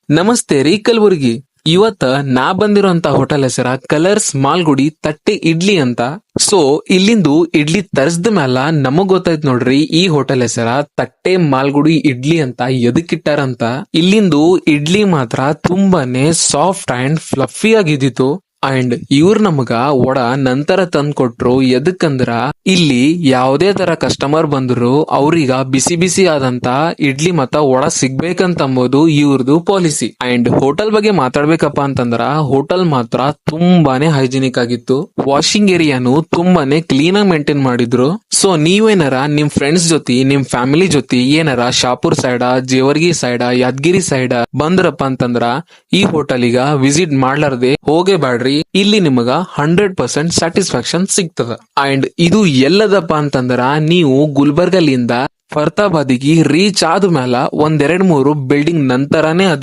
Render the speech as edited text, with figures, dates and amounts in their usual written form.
ನಮಸ್ತೆ ರೀ ಕಲಬುರ್ಗಿ. ಇವತ್ತ ನಾ ಬಂದಿರೋಂತ ಹೋಟೆಲ್ ಹೆಸರ ಕಲರ್ಸ್ ಮಾಲ್ಗುಡಿ ತಟ್ಟೆ ಇಡ್ಲಿ ಅಂತ. ಸೊ ಇಲ್ಲಿಂದು ಇಡ್ಲಿ ತರಿಸಿದ ಮ್ಯಾಲ ನಮಗ್ ಗೊತ್ತಾಯ್ತು ನೋಡ್ರಿ, ಈ ಹೋಟೆಲ್ ಹೆಸರ ತಟ್ಟೆ ಮಾಲ್ಗುಡಿ ಇಡ್ಲಿ ಅಂತ ಎದಕ್ಕಿಟ್ಟಾರಂತ. ಇಲ್ಲಿಂದು ಇಡ್ಲಿ ಮಾತ್ರ ತುಂಬಾನೇ ಸಾಫ್ಟ್ ಅಂಡ್ ಫ್ಲಫಿ ಆಗಿದ್ದಿತ್ತು. ಅಂಡ್ ಇವ್ರ ನಮಗ ವಡ ನಂತರ ತಂದ್ ಕೊಟ್ರು. ಎದಕ್ಕಂದ್ರ ಇಲ್ಲಿ ಯಾವುದೇ ತರ ಕಸ್ಟಮರ್ ಬಂದ್ರು ಅವ್ರೀಗ ಬಿಸಿ ಬಿಸಿ ಆದಂತ ಇಡ್ಲಿ ಮತ್ತ ವಡ ಸಿಗ್ಬೇಕಂತಂಬೋದು ಇವ್ರದು ಪಾಲಿಸಿ. ಅಂಡ್ ಹೋಟೆಲ್ ಬಗ್ಗೆ ಮಾತಾಡ್ಬೇಕಪ್ಪ ಅಂತಂದ್ರ ಹೋಟೆಲ್ ಮಾತ್ರ ತುಂಬಾನೇ ಹೈಜಿನಿಕ್ ಆಗಿತ್ತು. ವಾಷಿಂಗ್ ಏರಿಯಾನು ತುಂಬಾನೇ ಕ್ಲೀನ್ ಆಗಿ ಮೇಂಟೈನ್ ಮಾಡಿದ್ರು. ಸೊ ನೀವೇನಾರ ನಿಮ್ ಫ್ರೆಂಡ್ಸ್ ಜೊತೆ ನಿಮ್ ಫ್ಯಾಮಿಲಿ ಜೊತೆ ಏನಾರ ಶಾಪುರ್ ಸೈಡ, ಜೇವರ್ಗಿ ಸೈಡ, ಯಾದಗಿರಿ ಸೈಡ ಬಂದ್ರಪ್ಪ ಅಂತಂದ್ರ ಈ ಹೋಟೆಲಿಗ ವಿಸಿಟ್ ಮಾಡ್ಲಾರ್ದೆ ಹೋಗೇ ಬ್ಯಾಡ್ರಿ. ಇಲ್ಲಿ ನಿಮಗ 100% ಸ್ಯಾಟಿಸ್ಫ್ಯಾಕ್ಷನ್ ಸಿಗ್ತದ. ಅಂಡ್ ಇದು ಎಲ್ಲದಪ್ಪ ಅಂತಂದ್ರ ನೀವು ಗುಲ್ಬರ್ಗಲಿಂದ ಫರ್ತಾಬಾದಿಗೆ ರೀಚ್ ಆದ ಮ್ಯಾಲ ಒಂದೆರಡ್ ಮೂರು ಬಿಲ್ಡಿಂಗ್ ನಂತರನೇ ಅದ